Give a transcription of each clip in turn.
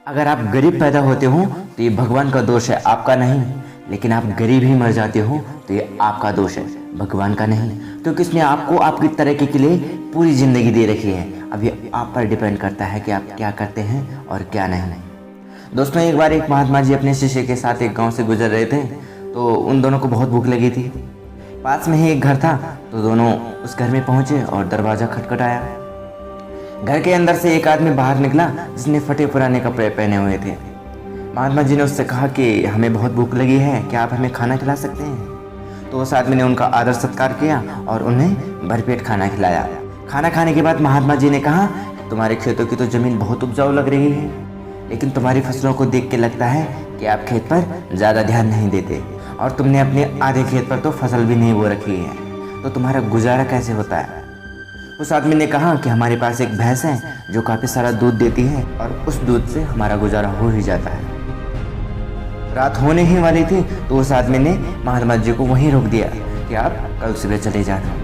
अगर आप गरीब पैदा होते हो तो ये भगवान का दोष है, आपका नहीं। लेकिन आप गरीब ही मर जाते हो तो ये आपका दोष है, भगवान का नहीं। तो किसने आपको आपकी तरक्की के लिए पूरी ज़िंदगी दे रखी है। अब ये आप पर डिपेंड करता है कि आप क्या करते हैं और क्या नहीं। दोस्तों, एक बार एक महात्मा जी अपने शिष्य के साथ एक गांव से गुजर रहे थे, तो उन दोनों को बहुत भूख लगी थी। पास में ही एक घर था, तो दोनों उस घर में पहुंचे और दरवाज़ा खटखटाया। घर के अंदर से एक आदमी बाहर निकला जिसने फटे पुराने कपड़े पहने हुए थे। महात्मा जी ने उससे कहा कि हमें बहुत भूख लगी है, क्या आप हमें खाना खिला सकते हैं। तो उस आदमी ने उनका आदर सत्कार किया और उन्हें भरपेट खाना खिलाया। खाना खाने के बाद महात्मा जी ने कहा, तुम्हारे खेतों की तो ज़मीन बहुत उपजाऊ लग रही है, लेकिन तुम्हारी फसलों को देख के लगता है कि आप खेत पर ज़्यादा ध्यान नहीं देते, और तुमने अपने आधे खेत पर तो फसल भी नहीं बो रखी है, तो तुम्हारा गुजारा कैसे होता है। उस आदमी ने कहा कि हमारे पास एक भैंस है जो काफ़ी सारा दूध देती है, और उस दूध से हमारा गुजारा हो ही जाता है। रात होने ही वाली थी, तो उस आदमी ने महात्मा जी को वहीं रोक दिया कि आप कल सुबह चले जाना।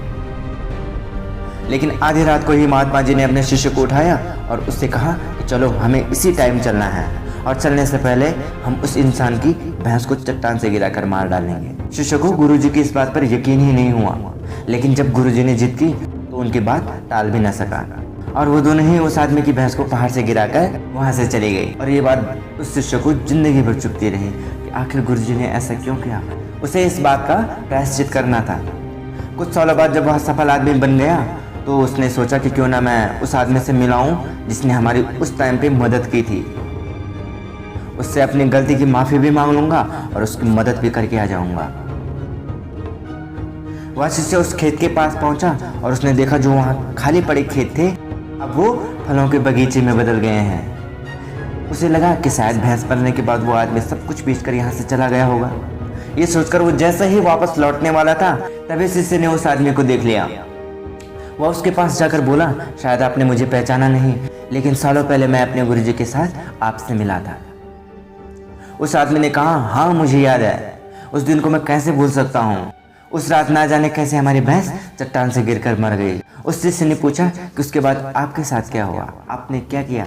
लेकिन आधी रात को ही महात्मा जी ने अपने शिष्य को उठाया और उससे कहा कि चलो हमें इसी टाइम चलना है, और चलने से पहले हम उस इंसान की भैंस को चट्टान से गिराकर मार डालेंगे। शिष्य को गुरुजी की इस बात पर यकीन ही नहीं हुआ, लेकिन जब गुरुजी ने जिद की तो उनकी बात टाल भी न सका, और वो दोनों ही उस आदमी की भैंस को पहाड़ से गिराकर वहाँ से चली गई। और ये बात उस शिष्य को जिंदगी भर चुभती रही कि आखिर गुरुजी ने ऐसा क्यों किया। उसे इस बात का प्रायश्चित करना था। कुछ सालों बाद जब वह सफल आदमी बन गया, तो उसने सोचा कि क्यों ना मैं उस आदमी से मिलाऊं जिसने हमारी उस टाइम पे मदद की थी। उससे अपनी गलती की माफ़ी भी मांग लूंगा और उसकी मदद भी करके आ जाऊंगा। वह शिष्य उस खेत के पास पहुंचा और उसने देखा जो वहाँ खाली पड़े खेत थे, अब वो फलों के बगीचे में बदल गए हैं। उसे लगा कि शायद भैंस पलने के बाद वो आदमी सब कुछ बेचकर यहाँ से चला गया होगा। ये सोचकर वो जैसे ही वापस लौटने वाला था, तभी शिष्य ने उस आदमी को देख लिया। वह उसके पास जाकर बोला, शायद आपने मुझे पहचाना नहीं, लेकिन सालों पहले मैं अपने गुरुजी के साथ आपसे मिला था। उस आदमी ने कहा, हाँ मुझे याद है, उस दिन को मैं कैसे भूल सकता हूँ। उस रात ना जाने कैसे हमारी भैंस चट्टान से गिरकर मर गई। उस शिष्य ने पूछा कि उसके बाद आपके साथ क्या हुआ, आपने क्या किया।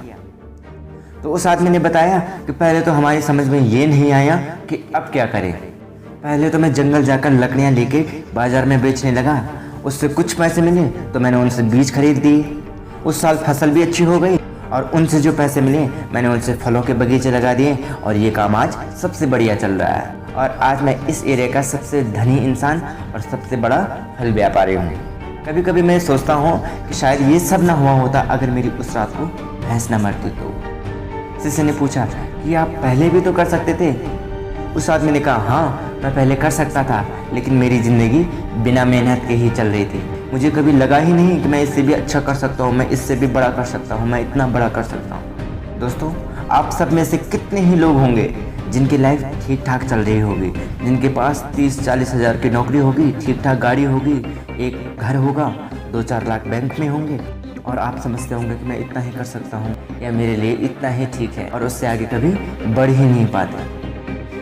तो उस आदमी ने बताया कि पहले तो हमारी समझ में ये नहीं आया कि अब क्या करें। पहले तो मैं जंगल जाकर लकड़ियाँ लेके बाजार में बेचने लगा, उससे कुछ पैसे मिले तो मैंने उनसे बीज खरीद दिए। उस साल फसल भी अच्छी हो गई, और उनसे जो पैसे मिले मैंने उनसे फलों के बगीचे लगा दिए, और ये काम आज सबसे बढ़िया चल रहा है। और आज मैं इस एरिया का सबसे धनी इंसान और सबसे बड़ा फल व्यापारी हूँ। कभी कभी मैं सोचता हूँ कि शायद ये सब ना हुआ होता अगर मेरी उस रात को भैंस ना मरती तो। शिष्य ने पूछा कि आप पहले भी तो कर सकते थे। उस आदमी ने कहा, हाँ मैं पहले कर सकता था, लेकिन मेरी ज़िंदगी बिना मेहनत के ही चल रही थी। मुझे कभी लगा ही नहीं कि मैं इससे भी अच्छा कर सकता हूँ, मैं इससे भी बड़ा कर सकता हूँ, मैं इतना बड़ा कर सकता हूँ। दोस्तों, आप सब में से कितने ही लोग होंगे जिनकी लाइफ ठीक ठाक चल रही होगी, जिनके पास 30-40 हज़ार की नौकरी होगी, ठीक ठाक गाड़ी होगी, एक घर होगा, 2-4 लाख बैंक में होंगे, और आप समझते होंगे कि मैं इतना ही कर सकता हूँ या मेरे लिए इतना ही ठीक है, और उससे आगे कभी बढ़ ही नहीं पाते।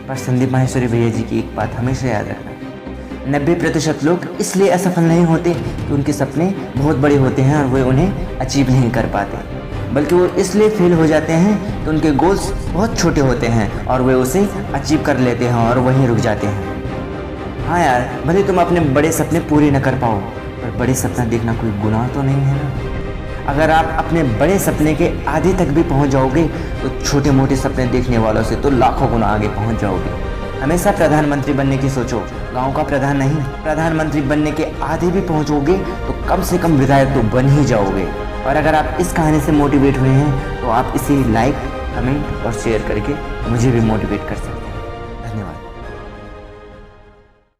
पर संदीप माहेश्वरी भैया जी की एक बात हमेशा याद रखना, 90% लोग इसलिए असफल नहीं होते कि उनके सपने बहुत बड़े होते हैं और वे उन्हें अचीव नहीं कर पाते, बल्कि वो इसलिए फेल हो जाते हैं कि उनके गोल्स बहुत छोटे होते हैं और वे उसे अचीव कर लेते हैं और वहीं रुक जाते हैं। हाँ यार, भले तुम अपने बड़े सपने पूरे न कर पाओ, पर बड़े सपना देखना कोई गुनाह तो नहीं है ना। अगर आप अपने बड़े सपने के आधे तक भी पहुंच जाओगे तो छोटे मोटे सपने देखने वालों से तो लाखों गुना आगे पहुंच जाओगे। हमेशा प्रधानमंत्री बनने की सोचो, गांव का प्रधान नहीं। प्रधानमंत्री बनने के आधे भी पहुंचोगे तो कम से कम विधायक तो बन ही जाओगे। और अगर आप इस कहानी से मोटिवेट हुए हैं तो आप इसे लाइक, कमेंट और शेयर करके मुझे भी मोटिवेट कर सकते हैं।